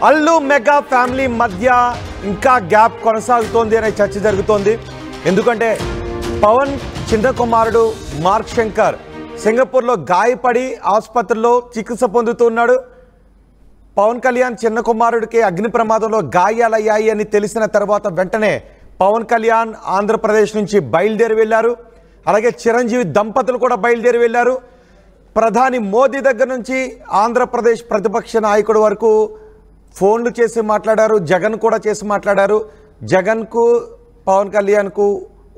Allu mega family మధ్య ఇంకా gap కొనసాగుతోంది అనే చర్చ జరుగుతోంది. ఎందుకంటే పవన్ చిన్న కుమారుడు మార్క్ శంకర్ సింగపూర్లో గాయపడి ఆసుపత్రిలో చికిత్స పొందుతున్నాడు. పవన్ కళ్యాణ్ చిన్న కుమారుడికి అగ్ని ప్రమాదంలో గాయాలయ్యాయి అని తెలిసిన తర్వాత వెంటనే పవన్ కళ్యాణ్ ఆంధ్రప్రదేశ్ నుంచి బయలుదేరి వెళ్ళారు. అలాగే చిరంజీవి దంపతులు కూడా బయలుదేరి వెళ్ళారు. ప్రధాని మోదీ దగ్గర నుంచి ఆంధ్రప్రదేశ్ ప్రతిపక్ష నాయకుడి వరకు ఫోన్లు చేసి మాట్లాడారు. జగన్ కూడా చేసి మాట్లాడారు. జగన్కు పవన్ కళ్యాణ్కు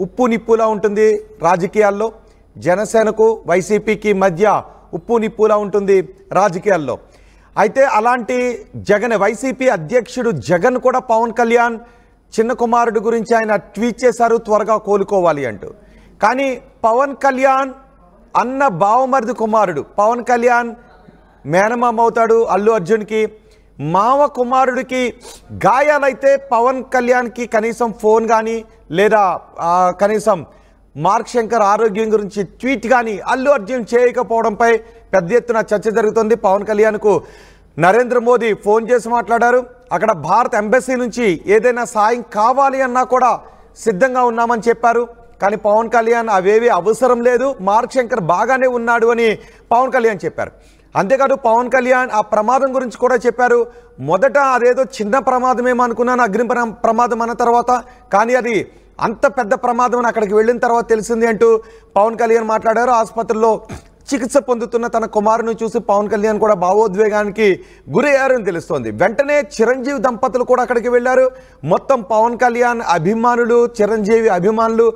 ఉప్పు నిప్పులా ఉంటుంది రాజకీయాల్లో. జనసేనకు వైసీపీకి మధ్య ఉప్పు నిప్పులా ఉంటుంది రాజకీయాల్లో. అయితే అలాంటి జగన్ వైసీపీ అధ్యక్షుడు జగన్ కూడా పవన్ కళ్యాణ్ చిన్న కుమారుడు గురించి ఆయన ట్వీట్ చేశారు, త్వరగా కోలుకోవాలి అంటూ. కానీ పవన్ కళ్యాణ్ అన్న బావమరిది కుమారుడు, పవన్ కళ్యాణ్ మేనమామ అవుతాడు అల్లు అర్జున్కి. మామ కుమారుడికి గాయాలైతే పవన్ కళ్యాణ్కి కనీసం ఫోన్ కానీ లేదా కనీసం మార్క్ శంకర్ ఆరోగ్యం గురించి ట్వీట్ కానీ అల్లు అర్జున్ చేయకపోవడంపై పెద్ద ఎత్తున చర్చ జరుగుతుంది. పవన్ కళ్యాణ్కు నరేంద్ర మోదీ ఫోన్ చేసి మాట్లాడారు. అక్కడ భారత ఎంబసీ నుంచి ఏదైనా సాయం కావాలి అన్నా కూడా సిద్ధంగా ఉన్నామని చెప్పారు. కానీ పవన్ కళ్యాణ్ అవేవి అవసరం లేదు, మార్క్ శంకర్ బాగానే ఉన్నాడు అని పవన్ కళ్యాణ్ చెప్పారు. అంతేకాదు పవన్ కళ్యాణ్ ఆ ప్రమాదం గురించి కూడా చెప్పారు. మొదట అదేదో చిన్న ప్రమాదమేమో అనుకున్నాను, అగ్ని ప్రమాదం అన్న తర్వాత, కానీ అది అంత పెద్ద ప్రమాదం అని అక్కడికి వెళ్ళిన తర్వాత తెలిసింది అంటూ పవన్ కళ్యాణ్ మాట్లాడారు. ఆసుపత్రిలో చికిత్స పొందుతున్న తన కుమారుని చూసి పవన్ కళ్యాణ్ కూడా భావోద్వేగానికి గురయ్యారని తెలుస్తోంది. వెంటనే చిరంజీవి దంపతులు కూడా అక్కడికి వెళ్ళారు. మొత్తం పవన్ కళ్యాణ్ అభిమానులు, చిరంజీవి అభిమానులు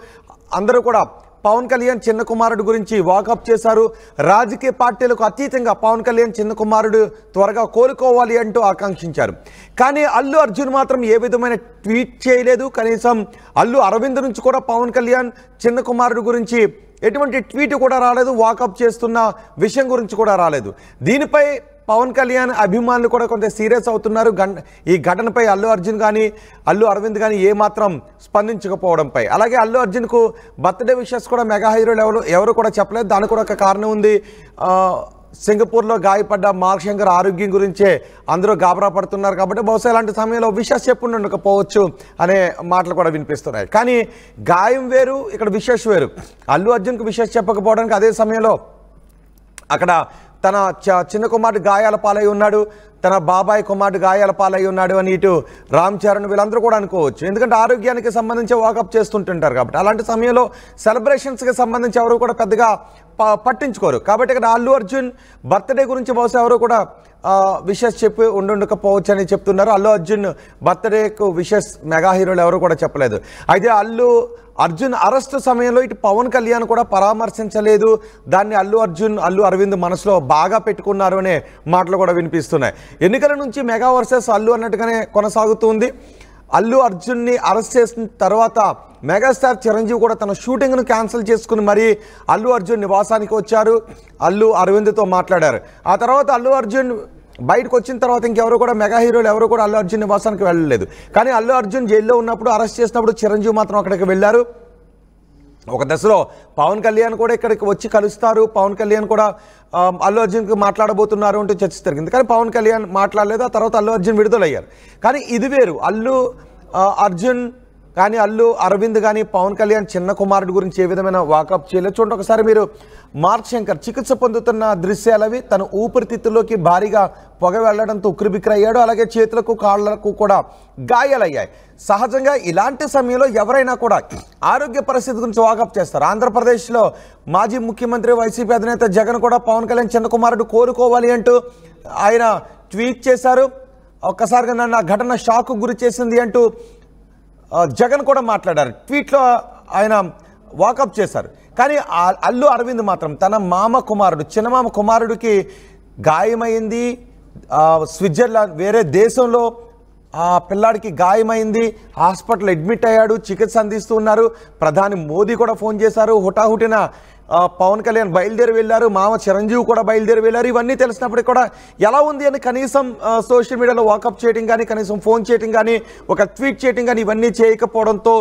అందరూ కూడా పవన్ కళ్యాణ్ చిన్న కుమారుడు గురించి వాకప్ చేశారు. రాజకీయ పార్టీలకు అతీతంగా పవన్ కళ్యాణ్ చిన్న కుమారుడు త్వరగా కోలుకోవాలి అంటూ ఆకాంక్షించారు. కానీ అల్లు అర్జున్ మాత్రం ఏ విధమైన ట్వీట్ చేయలేదు. కనీసం అల్లు అరవింద్ నుంచి కూడా పవన్ కళ్యాణ్ చిన్న కుమారుడు గురించి ఎటువంటి ట్వీట్ కూడా రాలేదు. వాకప్ చేస్తున్న విషయం గురించి కూడా రాలేదు. దీనిపై పవన్ కళ్యాణ్ అభిమానులు కూడా కొంత సీరియస్ అవుతున్నారు. ఈ ఘటనపై అల్లు అర్జున్ కానీ అల్లు అరవింద్ కానీ ఏమాత్రం స్పందించకపోవడంపై. అలాగే అల్లు అర్జున్కు బర్త్డే విషెస్ కూడా మెగా హీరోలు ఎవరు కూడా చెప్పలేదు. దానికి కూడా ఒక కారణం ఉంది. సింగపూర్లో గాయపడ్డ మార్క్ శంకర్ ఆరోగ్యం గురించే అందరూ గాబరా పడుతున్నారు కాబట్టి బహుశా ఇలాంటి సమయంలో విషెస్ చెప్పుండకపోవచ్చు అనే మాటలు కూడా వినిపిస్తున్నాయి. కానీ గాయం వేరు, ఇక్కడ విషెస్ వేరు. అల్లు అర్జున్కు విషెస్ చెప్పకపోవడానికి అదే సమయంలో అక్కడ తన చిన్న కుమారుడు గాయాల పాలై ఉన్నాడు, తన బాబాయ్ కుమారుడు గాయాల పాలై ఉన్నాడు అని ఇటు రామ్ చరణ్ వీళ్ళందరూ కూడా అనుకోవచ్చు. ఎందుకంటే ఆరోగ్యానికి సంబంధించి వాకప్ చేస్తుంటుంటారు కాబట్టి. అలాంటి సమయంలో సెలబ్రేషన్స్కి సంబంధించి ఎవరు కూడా పెద్దగా పట్టించుకోరు. కాబట్టి ఇక్కడ అల్లు అర్జున్ బర్త్డే గురించి బహుశా ఎవరు కూడా విషెస్ చెప్పి ఉండకపోవచ్చు అని చెప్తున్నారు. అల్లు అర్జున్ బర్త్డేకు విషెస్ మెగా హీరోలు ఎవరు కూడా చెప్పలేదు. అయితే అల్లు అర్జున్ అరెస్టు సమయంలో ఇటు పవన్ కళ్యాణ్ కూడా పరామర్శించలేదు. దాన్ని అల్లు అరవింద్ మనసులో బాగా పెట్టుకున్నారు అనే మాటలు కూడా వినిపిస్తున్నాయి. ఎన్నికల నుంచి మెగా వర్సెస్ అల్లు అన్నట్టుగానే కొనసాగుతుంది. అల్లు అర్జున్ని అరెస్ట్ చేసిన తర్వాత మెగాస్టార్ చిరంజీవి కూడా తన షూటింగ్ను క్యాన్సిల్ చేసుకుని మరీ అల్లు అర్జున్ నివాసానికి వచ్చారు. అల్లు అరవింద్తో మాట్లాడారు. ఆ తర్వాత అల్లు అర్జున్ బయటకు వచ్చిన తర్వాత ఇంకెవరు కూడా మెగా హీరోలు ఎవరు కూడా అల్లు అర్జున్ నివాసానికి వెళ్ళలేదు. కానీ అల్లు అర్జున్ జైల్లో ఉన్నప్పుడు అరెస్ట్ చేసినప్పుడు చిరంజీవి మాత్రం అక్కడికి వెళ్ళారు. ఒక దశలో పవన్ కళ్యాణ్ కూడా ఇక్కడికి వచ్చి కలుస్తారు, పవన్ కళ్యాణ్ కూడా అల్లు అర్జున్కి మాట్లాడబోతున్నారు అంటూ చర్చ జరిగింది. కానీ పవన్ కళ్యాణ్ మాట్లాడలేదు. ఆ తర్వాత అల్లు అర్జున్ విడుదలయ్యారు. కానీ ఇది వేరు. అల్లు అర్జున్ కానీ అల్లు అరవింద్ కానీ పవన్ కళ్యాణ్ చిన్న కుమారుడు గురించి ఏ విధమైన వాకప్ చేయలేదు. చూడండి ఒకసారి మీరు. మార్క్ శంకర్ చికిత్స పొందుతున్న దృశ్యాలవి. తన ఊపిరితిత్తుల్లోకి భారీగా పొగ వెళ్లడంతో ఉక్కిరిబిక్కిరయ్యాడు. అలాగే చేతులకు కాళ్లకు కూడా గాయాలయ్యాయి. సహజంగా ఇలాంటి సమయంలో ఎవరైనా కూడా ఆరోగ్య పరిస్థితి గురించి వాకప్ చేస్తారు. ఆంధ్రప్రదేశ్లో మాజీ ముఖ్యమంత్రి వైసీపీ అధినేత జగన్ కూడా పవన్ కళ్యాణ్ చిన్న కుమారుడు కోరుకోవాలి అంటూ ఆయన ట్వీట్ చేశారు. ఒక్కసారిగా నన్ను ఆ ఘటన షాక్ గురి చేసింది అంటూ జగన్ కూడా మాట్లాడారు. ట్వీట్లో ఆయన వాకప్ చేశారు. కానీ అల్లు అరవింద్ మాత్రం తన మామ కుమారుడు, చిన్నమామ కుమారుడికి గాయమైంది. స్విట్జర్లాండ్ వేరే దేశంలో ఆ పిల్లాడికి గాయమైంది, హాస్పిటల్ అడ్మిట్ అయ్యాడు, చికిత్స అందిస్తూ ఉన్నారు. ప్రధాని మోదీ కూడా ఫోన్ చేశారు. హుటాహుటిన పవన్ కళ్యాణ్ బయలుదేరి వెళ్ళారు. మామ చిరంజీవి కూడా బయలుదేరి వెళ్ళారు. ఇవన్నీ తెలిసినప్పటికీ కూడా ఎలా ఉంది అని కనీసం సోషల్ మీడియాలో వాకప్ చేయడం కానీ, కనీసం ఫోన్ చేయడం కానీ, ఒక ట్వీట్ చేయడం కానీ ఇవన్నీ చేయకపోవడంతో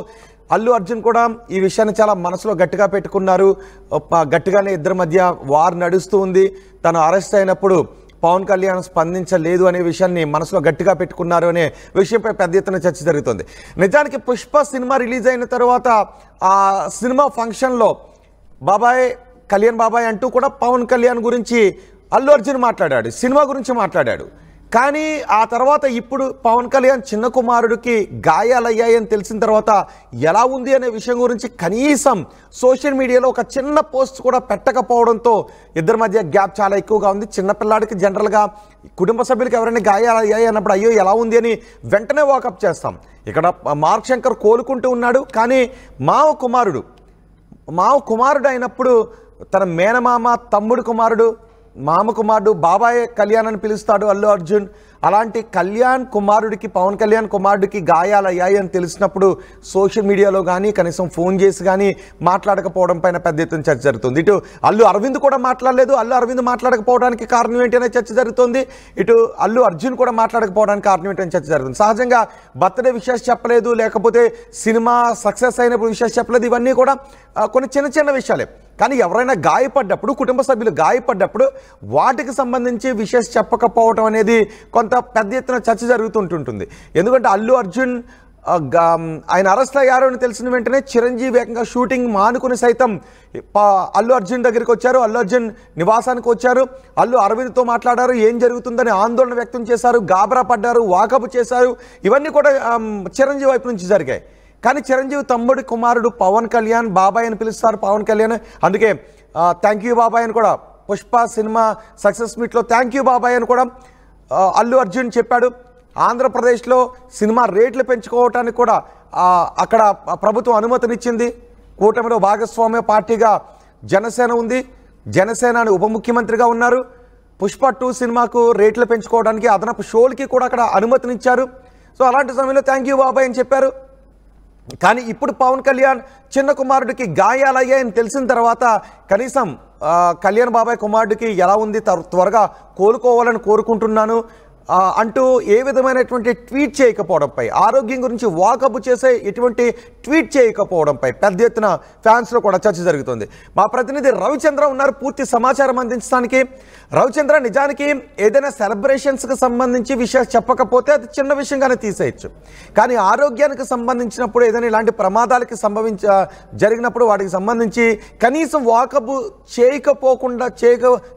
అల్లు అర్జున్ కూడా ఈ విషయాన్ని చాలా మనసులో గట్టిగా పెట్టుకున్నారు. గట్టిగానే ఇద్దరి మధ్య వార్ నడుస్తూ ఉంది. తను అరెస్ట్ అయినప్పుడు పవన్ కళ్యాణ్ స్పందించలేదు అనే విషయాన్ని మనసులో గట్టిగా పెట్టుకున్నారు అనే విషయంపై పెద్ద ఎత్తున చర్చ జరుగుతుంది. నిజానికి పుష్ప సినిమా రిలీజ్ అయిన తర్వాత ఆ సినిమా ఫంక్షన్లో బాబాయ్ కళ్యాణ్ బాబాయ్ అంటూ కూడా పవన్ కళ్యాణ్ గురించి అల్లు అర్జున్ మాట్లాడాడు, సినిమా గురించి మాట్లాడాడు. కానీ ఆ తర్వాత ఇప్పుడు పవన్ కళ్యాణ్ చిన్న కుమారుడికి గాయాలయ్యాయని తెలిసిన తర్వాత ఎలా ఉంది అనే విషయం గురించి కనీసం సోషల్ మీడియాలో ఒక చిన్న పోస్ట్ కూడా పెట్టకపోవడంతో ఇద్దరి మధ్య గ్యాప్ చాలా ఎక్కువగా ఉంది. చిన్నపిల్లాడికి జనరల్గా కుటుంబ సభ్యులకి ఎవరైనా గాయాలయ్యాయి అన్నప్పుడు అయ్యో ఎలా ఉంది అని వెంటనే వాకప్ చేస్తాం. ఇక్కడ మార్క్ శంకర్ కోలుకుంటూ ఉన్నాడు. కానీ మావ కుమారుడు అయినప్పుడు తన మేనమామ తమ్ముడు కుమారుడు మామ కుమారుడు బాబాయ్ కళ్యాణ్ అని పిలుస్తాడు అల్లు అర్జున్. అలాంటి కళ్యాణ్ కుమారుడికి పవన్ కళ్యాణ్ కుమారుడికి గాయాలయ్యాయి అని తెలిసినప్పుడు సోషల్ మీడియాలో కానీ కనీసం ఫోన్ చేసి కానీ మాట్లాడకపోవడం పైన పెద్ద ఎత్తున చర్చ జరుగుతుంది. ఇటు అల్లు అరవింద్ కూడా మాట్లాడలేదు. అల్లు అరవింద్ మాట్లాడకపోవడానికి కారణం ఏంటనే చర్చ జరుగుతుంది. ఇటు అల్లు అర్జున్ కూడా మాట్లాడకపోవడానికి కారణం ఏంటని చర్చ జరుగుతుంది. సహజంగా బర్త్డే విషయాలు చెప్పలేదు, లేకపోతే సినిమా సక్సెస్ అయినప్పుడు విషయాలు చెప్పలేదు, ఇవన్నీ కూడా కొన్ని చిన్న చిన్న విషయాలే. కానీ ఎవరైనా గాయపడ్డప్పుడు, కుటుంబ సభ్యులు గాయపడ్డప్పుడు వాటికి సంబంధించి విషయాలు చెప్పకపోవడం అనేది కొంత పెద్ద ఎత్తున చర్చ జరుగుతుంటుంది. ఎందుకంటే అల్లు అర్జున్ ఆయన అరెస్ట్ అయ్యారు అని తెలిసిన వెంటనే చిరంజీవి ఏకంగా షూటింగ్ మానుకుని సైతం అల్లు అర్జున్ దగ్గరికి వచ్చారు, అల్లు అర్జున్ నివాసానికి వచ్చారు, అల్లు అరవింద్తో మాట్లాడారు, ఏం జరుగుతుందని ఆందోళన వ్యక్తం చేశారు, గాబరా పడ్డారు, వాకపు చేశారు. ఇవన్నీ కూడా చిరంజీవి వైపు నుంచి జరిగాయి. కానీ చిరంజీవి తమ్ముడి కుమారుడు పవన్ కళ్యాణ్ బాబాయ్ అని పిలుస్తారు పవన్ కళ్యాణ్. అందుకే థ్యాంక్ యూ బాబాయ్ అని కూడా పుష్ప సినిమా సక్సెస్ మీట్లో థ్యాంక్ యూ బాబాయ్ అని కూడా అల్లు అర్జున్ చెప్పాడు. ఆంధ్రప్రదేశ్లో సినిమా రేట్లు పెంచుకోవటానికి కూడా అక్కడ ప్రభుత్వం అనుమతినిచ్చింది. కూటమిలో భాగస్వామ్య పార్టీగా జనసేన ఉంది. జనసేన ఉప ముఖ్యమంత్రిగా ఉన్నారు. పుష్ప 2 సినిమాకు రేట్లు పెంచుకోవడానికి అదనపు షోలకి కూడా అక్కడ అనుమతినిచ్చారు. సో అలాంటి సమయంలో థ్యాంక్ యూ బాబాయ్ అని చెప్పారు. కానీ ఇప్పుడు పవన్ కళ్యాణ్ చిన్న కుమారుడికి గాయాలయ్యాయని తెలిసిన తర్వాత కనీసం కళ్యాణ్ బాబాయ్ కుమారుడికి ఎలా ఉంది, త్వరగా కోలుకోవాలని కోరుకుంటున్నాను అంటూ ఏ విధమైనటువంటి ట్వీట్ చేయకపోవడంపై, ఆరోగ్యం గురించి వాకప్ చేసే ఎటువంటి ట్వీట్ చేయకపోవడంపై పెద్ద ఎత్తున ఫ్యాన్స్లో కూడా చర్చ జరుగుతుంది. మా ప్రతినిధి రవిచంద్ర ఉన్నారు పూర్తి సమాచారం అందించడానికి. రవిచంద్ర, నిజానికి ఏదైనా సెలబ్రేషన్స్కి సంబంధించి విషయాలు చెప్పకపోతే అది చిన్న విషయంగానే తీసేయచ్చు. కానీ ఆరోగ్యానికి సంబంధించినప్పుడు ఏదైనా ఇలాంటి ప్రమాదాలకి జరిగినప్పుడు వాటికి సంబంధించి కనీసం వాకప్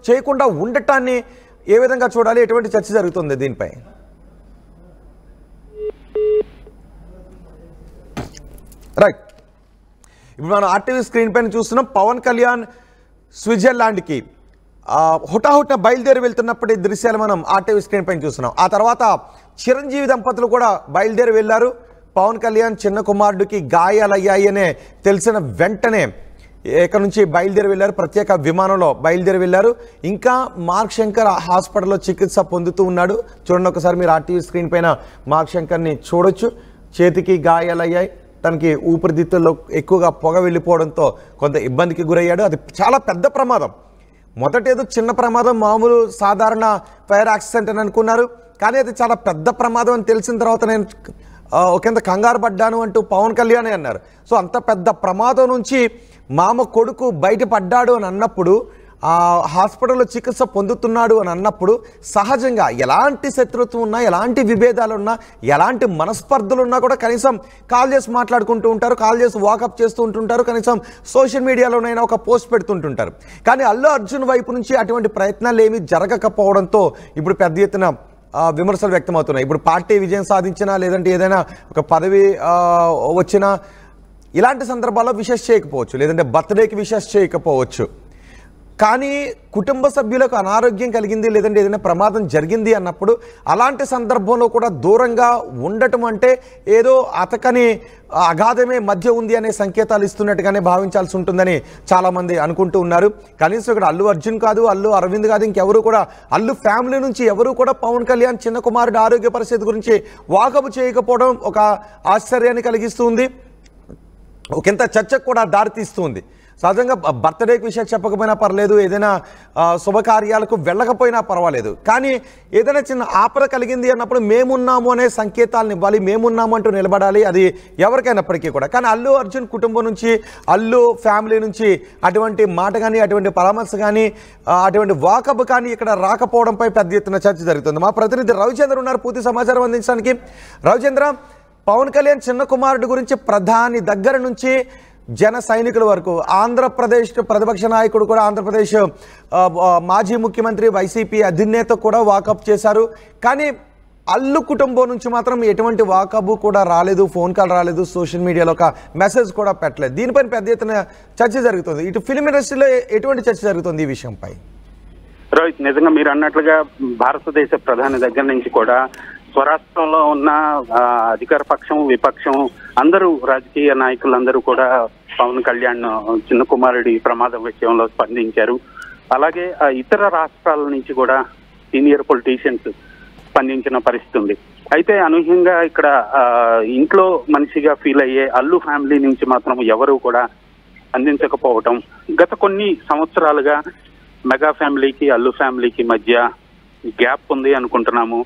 చేయకుండా ఉండటాన్ని ఏ విధంగా చూడాలి, ఎటువంటి చర్చ జరుగుతుంది దీనిపై? రైట్, ఇప్పుడు మనం ఆర్టీవీ స్క్రీన్ పైన చూస్తున్నాం పవన్ కళ్యాణ్ స్విట్జర్లాండ్కి హుటాహుటిన బయలుదేరి వెళ్తున్నప్పటి దృశ్యాలు మనం ఆర్టీవీ స్క్రీన్ పైన చూస్తున్నాం. ఆ తర్వాత చిరంజీవి దంపతులు కూడా బయలుదేరి వెళ్ళారు. పవన్ కళ్యాణ్ చిన్న కుమారుడికి గాయాలయ్యాయి అనే తెలిసిన వెంటనే ఇక్కడ నుంచి బయలుదేరి వెళ్ళారు, ప్రత్యేక విమానంలో బయలుదేరి వెళ్ళారు. ఇంకా మార్క్ శంకర్ హాస్పిటల్లో చికిత్స పొందుతూ ఉన్నాడు. చూడండి ఒకసారి మీరు ఆర్టీవీ స్క్రీన్ పైన మార్క్ శంకర్ని చూడొచ్చు. చేతికి గాయాలయ్యాయి, తనకి ఊపిరితిత్తుల్లో ఎక్కువగా పొగ వెళ్ళిపోవడంతో కొంత ఇబ్బందికి గురయ్యాడు. అది చాలా పెద్ద ప్రమాదం. మొదటేదో చిన్న ప్రమాదం, మామూలు సాధారణ ఫైర్ యాక్సిడెంట్ అని అనుకున్నారు. కానీ అది చాలా పెద్ద ప్రమాదం అని తెలిసిన తర్వాత నేను ఒకంత కంగారు పడ్డాను అంటూ పవన్ కళ్యాణ్ అన్నారు. సో అంత పెద్ద ప్రమాదం నుంచి మామ కొడుకు బయటపడ్డాడు అని అన్నప్పుడు, హాస్పిటల్లో చికిత్స పొందుతున్నాడు అని అన్నప్పుడు సహజంగా ఎలాంటి శత్రుత్వం ఉన్నా, ఎలాంటి విభేదాలు ఉన్నా, ఎలాంటి మనస్పర్ధలు ఉన్నా కూడా కనీసం కాల్ చేసి మాట్లాడుకుంటూ ఉంటారు, కాల్ చేసి వాకప్ చేస్తూ ఉంటుంటారు, కనీసం సోషల్ మీడియాలోనైనా ఒక పోస్ట్ పెడుతుంటుంటారు. కానీ అల్లు అర్జున్ వైపు నుంచి అటువంటి ప్రయత్నాలు ఏమీ జరగకపోవడంతో ఇప్పుడు పెద్ద ఎత్తున విమర్శలు వ్యక్తమవుతున్నాయి. ఇప్పుడు పార్టీ విజయం సాధించినా, లేదంటే ఏదైనా ఒక పదవి వచ్చినా ఇలాంటి సందర్భాల్లో విషెస్ చేయకపోవచ్చు, లేదంటే బర్త్డేకి విషెస్ చేయకపోవచ్చు. కానీ కుటుంబ సభ్యులకు అనారోగ్యం కలిగింది, లేదంటే ఏదైనా ప్రమాదం జరిగింది అన్నప్పుడు అలాంటి సందర్భంలో కూడా దూరంగా ఉండటం అంటే ఏదో అతకని అగాధమే మధ్య ఉంది అనే సంకేతాలు ఇస్తున్నట్టుగానే భావించాల్సి ఉంటుందని చాలామంది అనుకుంటూ ఉన్నారు. కనీసం ఇక్కడ అల్లు అర్జున్ కాదు, అల్లు అరవింద్ కాదు, ఇంకెవరు కూడా అల్లు ఫ్యామిలీ నుంచి ఎవరు కూడా పవన్ కళ్యాణ్ చిన్న కుమారుడు ఆరోగ్య పరిస్థితి గురించి వాకపు చేయకపోవడం ఒక ఆశ్చర్యాన్ని కలిగిస్తుంది, ఒకంత చర్చకు కూడా దారితీస్తుంది. సహజంగా బర్త్డేకి విషయం చెప్పకపోయినా పర్లేదు, ఏదైనా శుభకార్యాలకు వెళ్ళకపోయినా పర్వాలేదు, కానీ ఏదైనా చిన్న ఆపద కలిగింది అన్నప్పుడు మేమున్నాము అనే సంకేతాలను ఇవ్వాలి, మేమున్నాము అంటూ నిలబడాలి, అది ఎవరికైనప్పటికీ కూడా. కానీ అల్లు అర్జున్ కుటుంబం నుంచి, అల్లు ఫ్యామిలీ నుంచి అటువంటి మాట కానీ, అటువంటి పరామర్శ కానీ, అటువంటి వాకబ్ కానీ ఇక్కడ రాకపోవడంపై పెద్ద ఎత్తున చర్చ జరుగుతుంది. మా ప్రతినిధి రవిచంద్ర ఉన్నారు పూర్తి సమాచారం అందించడానికి. రవిచంద్ర, పవన్ కళ్యాణ్ చిన్న కుమారుడు గురించి ప్రధాని దగ్గర నుంచి జన సైనికుల వరకు, ఆంధ్రప్రదేశ్ ప్రతిపక్ష నాయకుడు కూడా, ఆంధ్రప్రదేశ్ మాజీ ముఖ్యమంత్రి వైసీపీ అధినేత కూడా వాకప్ చేశారు. కానీ అల్లు కుటుంబం నుంచి మాత్రం ఎటువంటి వాకబు కూడా రాలేదు, ఫోన్ కాల్ రాలేదు, సోషల్ మీడియాలో ఒక మెసేజ్ కూడా పెట్టలేదు. దీనిపైన పెద్ద ఎత్తున చర్చ జరుగుతుంది. ఇటు ఫిలిం ఇండస్ట్రీలో ఎటువంటి చర్చ జరుగుతుంది ఈ విషయంపై? రోహిత్, నిజంగా మీరు అన్నట్లుగా భారతదేశ ప్రధాని దగ్గర నుంచి కూడా స్వరాష్ట్రంలో ఉన్న అధికార పక్షం, విపక్షం అందరూ, రాజకీయ నాయకులందరూ కూడా పవన్ కళ్యాణ్ చిన్న కుమారుడి ప్రమాదం విషయంలో స్పందించారు. అలాగే ఇతర రాష్ట్రాల నుంచి కూడా సీనియర్ పొలిటీషియన్స్ స్పందించిన పరిస్థితి ఉంది. అయితే అనూహ్యంగా ఇక్కడ ఇంట్లో మనిషిగా ఫీల్ అయ్యే అల్లు ఫ్యామిలీ నుంచి మాత్రం ఎవరు కూడా స్పందించకపోవటం, గత కొన్ని సంవత్సరాలుగా మెగా ఫ్యామిలీకి అల్లు ఫ్యామిలీకి మధ్య గ్యాప్ ఉంది అనుకుంటున్నాము.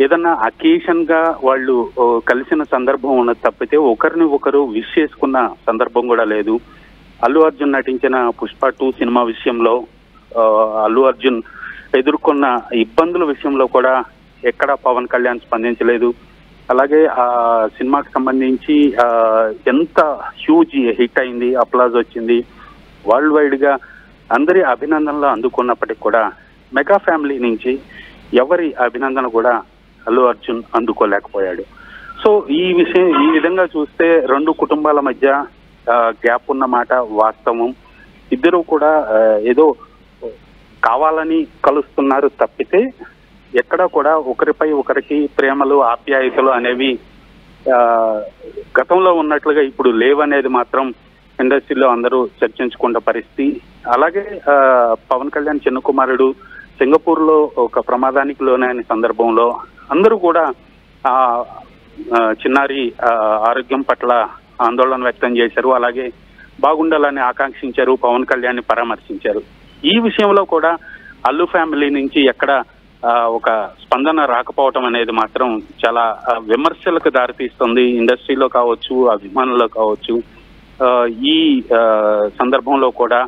ఏదన్నా అకేషన్ గా వాళ్ళు కలిసిన సందర్భం ఉన్నది తప్పితే ఒకరిని ఒకరు విష్ చేసుకున్న సందర్భం కూడా లేదు. అల్లు అర్జున్ నటించిన పుష్ప 2 సినిమా విషయంలో అల్లు అర్జున్ ఎదుర్కొన్న ఇబ్బందుల విషయంలో కూడా ఎక్కడా పవన్ కళ్యాణ్ స్పందించలేదు. అలాగే ఆ సినిమాకి సంబంధించి ఎంత హ్యూజ్ హిట్ అయింది, అప్లాజ్ వచ్చింది, వరల్డ్ వైడ్ గా అందరి అభినందనలు అందుకున్నప్పటికీ కూడా మెగా ఫ్యామిలీ నుంచి ఎవరి అభినందన కూడా అల్లు అర్జున్ అందుకోలేకపోయాడు. సో ఈ విధంగా చూస్తే రెండు కుటుంబాల మధ్య గ్యాప్ ఉన్నమాట వాస్తవం. ఇద్దరు కూడా ఏదో కావాలని కలుస్తున్నారు తప్పితే ఎక్కడ కూడా ఒకరిపై ఒకరికి ప్రేమలు, ఆప్యాయతలు అనేవి గతంలో ఉన్నట్లుగా ఇప్పుడు లేవనేది మాత్రం ఇండస్ట్రీలో అందరూ చర్చించుకున్న పరిస్థితి. అలాగే పవన్ కళ్యాణ్ చిన్న కుమారుడు సింగపూర్ లో ఒక ప్రమాదానికి లోనైన సందర్భంలో అందరూ కూడా చిన్నారి ఆరోగ్యం పట్ల ఆందోళన వ్యక్తం చేశారు. అలాగే బాగుండాలని ఆకాంక్షించారు, పవన్ కళ్యాణ్ ని పరామర్శించారు. ఈ విషయంలో కూడా అల్లు ఫ్యామిలీ నుంచి ఎక్కడ ఒక స్పందన రాకపోవటం అనేది మాత్రం చాలా విమర్శలకు దారితీస్తుంది. ఇండస్ట్రీలో కావచ్చు, అభిమానుల్లో కావచ్చు. ఈ సందర్భంలో కూడా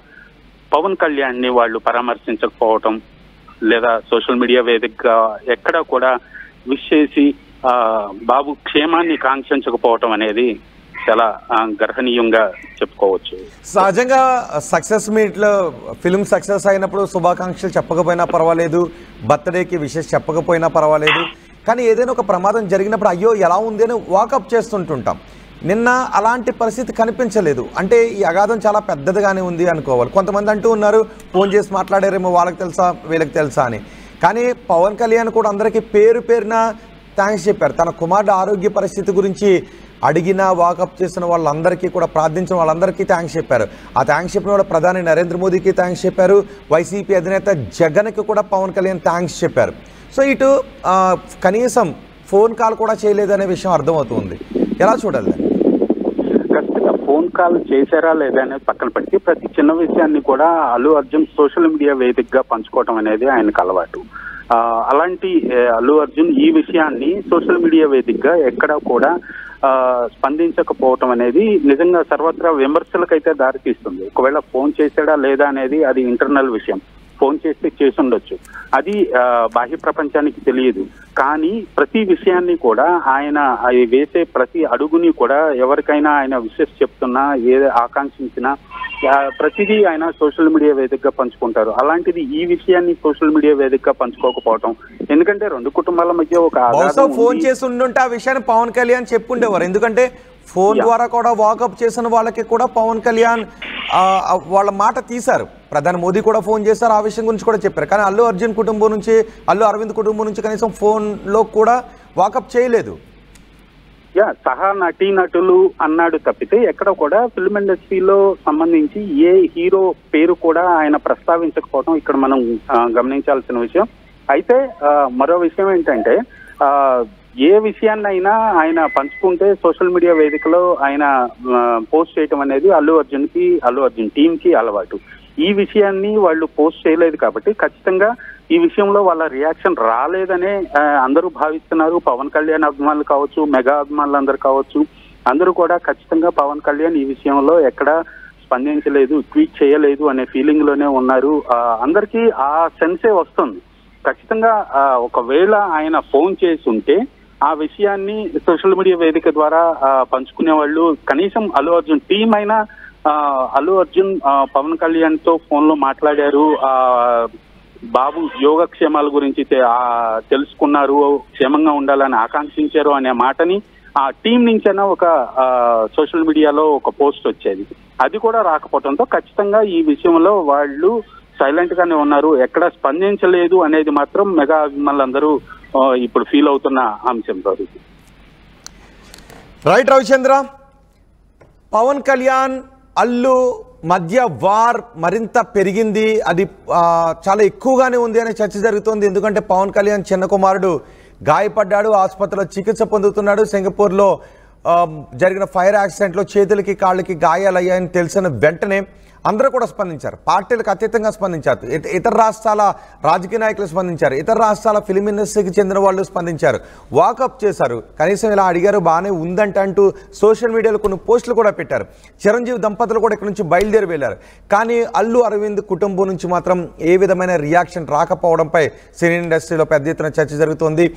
పవన్ కళ్యాణ్ ని వాళ్ళు పరామర్శించకపోవటం, లేదా సోషల్ మీడియా వేదికగా ఎక్కడ కూడా విష్ చేసి బాబు క్షేమాన్ని కాంక్షించకపోవటం అనేది చాలా గర్హనీయంగా చెప్పుకోవచ్చు. సహజంగా సక్సెస్ మీట్లో ఫిల్మ్ సక్సెస్ అయినప్పుడు శుభాకాంక్షలు చెప్పకపోయినా పర్వాలేదు, బర్త్డేకి విషెస్ చెప్పకపోయినా పర్వాలేదు, కానీ ఏదైనా ఒక ప్రమాదం జరిగినప్పుడు అయ్యో ఎలా ఉంది అని వాకప్ చేస్తుంటుంటాం. నిన్న అలాంటి పరిస్థితి కనిపించలేదు. అంటే ఈ అగాధం చాలా పెద్దదిగానే ఉంది అనుకోవాలి. కొంతమంది అంటూ ఉన్నారు ఫోన్ చేసి మాట్లాడారేమో, వాళ్ళకి తెలుసా వీళ్ళకి తెలుసా అని. కానీ పవన్ కళ్యాణ్ కూడా అందరికీ పేరు పేరున థ్యాంక్స్ చెప్పారు. తన కుమారుడు ఆరోగ్య పరిస్థితి గురించి అడిగిన, వాకప్ చేసిన వాళ్ళందరికీ కూడా, ప్రార్థించిన వాళ్ళందరికీ థ్యాంక్స్ చెప్పారు. ఆ థ్యాంక్స్ చెప్పిన కూడా ప్రధాని నరేంద్ర మోదీకి థ్యాంక్స్ చెప్పారు, వైసీపీ అధినేత జగన్కి కూడా పవన్ కళ్యాణ్ థ్యాంక్స్ చెప్పారు. సో ఇటు కనీసం ఫోన్ కాల్ కూడా చేయలేదనే విషయం అర్థమవుతుంది. ఎలా చూడాలి? ఖచ్చితంగా ఫోన్ కాల్ చేశారా లేదా అనేది పక్కన పెట్టి ప్రతి చిన్న విషయాన్ని కూడా అల్లు అర్జున్ సోషల్ మీడియా వేదికగా పంచుకోవటం అనేది ఆయనకు అలవాటు. అలాంటి అల్లు అర్జున్ ఈ విషయాన్ని సోషల్ మీడియా వేదికగా ఎక్కడ కూడా స్పందించకపోవటం అనేది నిజంగా సర్వత్రా విమర్శలకైతే దారితీస్తుంది. ఒకవేళ ఫోన్ చేశాడా లేదా అనేది అది ఇంటర్నల్ విషయం. ఫోన్ చేస్తే చేసి ఉండొచ్చు, అది బాహ్య ప్రపంచానికి తెలియదు. కానీ ప్రతి విషయాన్ని కూడా ఆయన వేసే ప్రతి అడుగుని కూడా ఎవరికైనా ఆయన విషెస్ చెప్తున్నా, ఏది ఆకాంక్షించినా ప్రతిదీ ఆయన సోషల్ మీడియా వేదికగా పంచుకుంటారు. అలాంటిది ఈ విషయాన్ని సోషల్ మీడియా వేదికగా పంచుకోకపోవటం, ఎందుకంటే రెండు కుటుంబాల మధ్య ఒక ఫోన్ చేసి ఉండుంటే ఆ విషయాన్ని పవన్ కళ్యాణ్ చెప్పుండేవారు. ఎందుకంటే ఫోన్ ద్వారా కూడా వాకప్ చేసిన వాళ్ళకి కూడా పవన్ కళ్యాణ్ వాళ్ళ మాట తీశారు. ప్రధాని మోదీ కూడా ఫోన్ చేశారు, ఆ విషయం గురించి కూడా చెప్పారు. కానీ అల్లు అర్జున్ కుటుంబం నుంచి, అల్లు అరవింద్ కుటుంబం నుంచి కనీసం ఫోన్లో కూడా వాకప్ చేయలేదు. సహా నటులు అన్నాడు తప్పితే ఎక్కడ కూడా ఫిల్మ్ ఇండస్ట్రీలో సంబంధించి ఏ హీరో పేరు కూడా ఆయన ప్రస్తావించకపోవడం ఇక్కడ మనం గమనించాల్సిన విషయం. అయితే మరో విషయం ఏంటంటే ఏ విషయాన్నైనా ఆయన పంచుకుంటే సోషల్ మీడియా వేదికలో ఆయన పోస్ట్ చేయటం అనేది అల్లు అర్జున్ టీమ్ కి అలవాటు. ఈ విషయాన్ని వాళ్ళు పోస్ట్ చేయలేదు కాబట్టి ఖచ్చితంగా ఈ విషయంలో వాళ్ళ రియాక్షన్ రాలేదనే అందరూ భావిస్తున్నారు. పవన్ కళ్యాణ్ అభిమానులు కావచ్చు, మెగా అభిమానులు అందరూ కావచ్చు, అందరూ కూడా ఖచ్చితంగా పవన్ కళ్యాణ్ ఈ విషయంలో ఎక్కడ స్పందించలేదు, ట్వీట్ చేయలేదు అనే ఫీలింగ్ లోనే ఉన్నారు. అందరికీ ఆ సెన్సే వస్తుంది. ఖచ్చితంగా ఒకవేళ ఆయన ఫోన్ చేసి ఉంటే ఆ విషయాన్ని సోషల్ మీడియా వేదిక ద్వారా పంచుకునే వాళ్ళు కనీసం అల్లు అర్జున్ టీం అయినా అల్లు అర్జున్ పవన్ కళ్యాణ్ తో ఫోన్ లో మాట్లాడారు, బాబు యోగక్షేమాల గురించి తెలుసుకున్నారు, క్షేమంగా ఉండాలని ఆకాంక్షించారు అనే మాటని ఆ టీం నుంచైనా ఒక సోషల్ మీడియాలో ఒక పోస్ట్ వచ్చేది. అది కూడా రాకపోవడంతో ఖచ్చితంగా ఈ విషయంలో వాళ్ళు సైలెంట్ గానే ఉన్నారు, ఎక్కడ స్పందించలేదు అనేది మాత్రం మెగా అభిమానులందరూ ఇప్పుడు ఫీల్ అవుతున్న అంశం. రైట్ రవిచంద్ర, పవన్ కళ్యాణ్ అల్లు మధ్య వార్ మరింత పెరిగింది, అది చాలా ఎక్కువగానే ఉంది అనే చర్చ జరుగుతోంది. ఎందుకంటే పవన్ కళ్యాణ్ చిన్న కుమారుడు గాయపడ్డాడు, ఆసుపత్రిలో చికిత్స పొందుతున్నాడు. సింగపూర్లో జరిగిన ఫైర్ యాక్సిడెంట్లో చేతులకి కాళ్ళకి గాయాలయ్యాయని తెలిసిన వెంటనే అందరూ కూడా స్పందించారు, పార్టీలకు అతీతంగా స్పందించారు, ఇతర రాష్ట్రాల రాజకీయ నాయకులు స్పందించారు, ఇతర రాష్ట్రాల ఫిలిం ఇండస్ట్రీకి చెందిన వాళ్ళు స్పందించారు, వాకప్ చేశారు. కనీసం ఇలా అడిగారు బాగానే ఉందంట అంటూ సోషల్ మీడియాలో కొన్ని పోస్టులు కూడా పెట్టారు. చిరంజీవి దంపతులు కూడా ఇక్కడ నుంచి బయలుదేరి వెళ్ళారు. కానీ అల్లు అరవింద్ కుటుంబం నుంచి మాత్రం ఏ విధమైన రియాక్షన్ రాకపోవడంపై సినీ ఇండస్ట్రీలో పెద్ద ఎత్తున చర్చ జరుగుతుంది,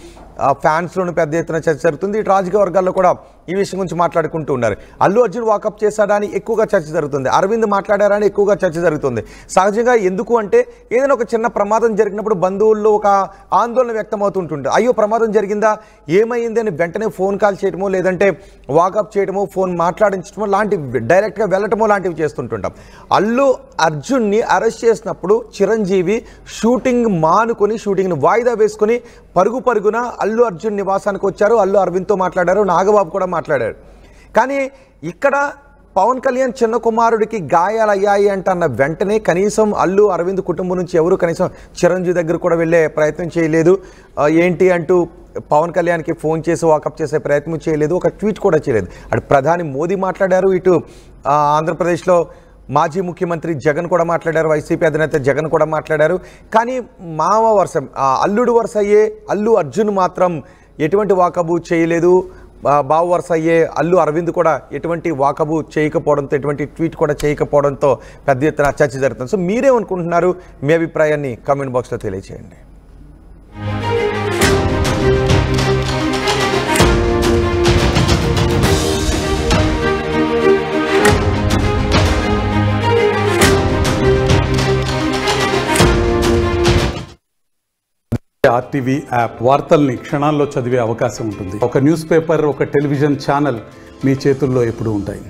ఫ్యాన్స్లోనూ పెద్ద ఎత్తున చర్చ జరుగుతుంది. ఇటు రాజకీయ వర్గాల్లో కూడా ఈ విషయం గురించి మాట్లాడుకుంటూ ఉన్నారు. అల్లు అర్జున్ వాకప్ చేశాడా అని ఎక్కువగా చర్చ జరుగుతుంది, అరవింద్ మాట్లాడారా అని ఎక్కువగా చర్చ జరుగుతుంది. సహజంగా ఎందుకు అంటే ఏదైనా ఒక చిన్న ప్రమాదం జరిగినప్పుడు బంధువుల్లో ఒక ఆందోళన వ్యక్తం అవుతుంటుంది. అయ్యో ప్రమాదం జరిగిందా, ఏమైంది అని వెంటనే ఫోన్ కాల్ చేయడమో, లేదంటే వాకప్ చేయడమో, ఫోన్ మాట్లాడించడమో లాంటివి, డైరెక్ట్గా వెళ్ళటమో లాంటివి చేస్తుంటుంటాం. అల్లు అర్జున్ని అరెస్ట్ చేసినప్పుడు చిరంజీవి షూటింగ్ మానుకొని, షూటింగ్ని వాయిదా వేసుకొని పరుగున అల్లు అర్జున్ నివాసానికి వచ్చారు, అల్లు అరవింద్తో మాట్లాడారు, నాగబాబు కూడా మాట్లాడారు. కానీ ఇక్కడ పవన్ కళ్యాణ్ చిన్న కుమారుడికి గాయాలయ్యాయి అంటన్న వెంటనే కనీసం అల్లు అరవింద్ కుటుంబం నుంచి ఎవరు కనీసం చిరంజీవి దగ్గర కూడా వెళ్ళే ప్రయత్నం చేయలేదు. ఏంటి అంటూ పవన్ కళ్యాణ్కి ఫోన్ చేసి వాకప్ చేసే ప్రయత్నం చేయలేదు, ఒక ట్వీట్ కూడా చేయలేదు. అటు ప్రధాని మోదీ మాట్లాడారు, ఇటు ఆంధ్రప్రదేశ్లో మాజీ ముఖ్యమంత్రి జగన్ కూడా మాట్లాడారు, వైసీపీ అధినేత జగన్ కూడా మాట్లాడారు. కానీ మామ వరుస అల్లుడు వరుస అయ్యే అల్లు అర్జున్ మాత్రం ఎటువంటి వాకబు చేయలేదు. బావ వరుస అయ్యే అల్లు అరవింద్ కూడా ఎటువంటి వాకబు చేయకపోవడంతో, ఎటువంటి ట్వీట్ కూడా చేయకపోవడంతో పెద్ద ఎత్తున చర్చ జరుగుతుంది. సో మీరేమనుకుంటున్నారు? మీ అభిప్రాయాన్ని కామెంట్ బాక్స్లో తెలియజేయండి. ఆర్టీవీ యాప్ వార్తల్ని క్షణాల్లో చదివే అవకాశం ఉంటుంది. ఒక న్యూస్ పేపర్, ఒక టెలివిజన్ ఛానల్ మీ చేతుల్లో ఎప్పుడూ ఉంటాయి.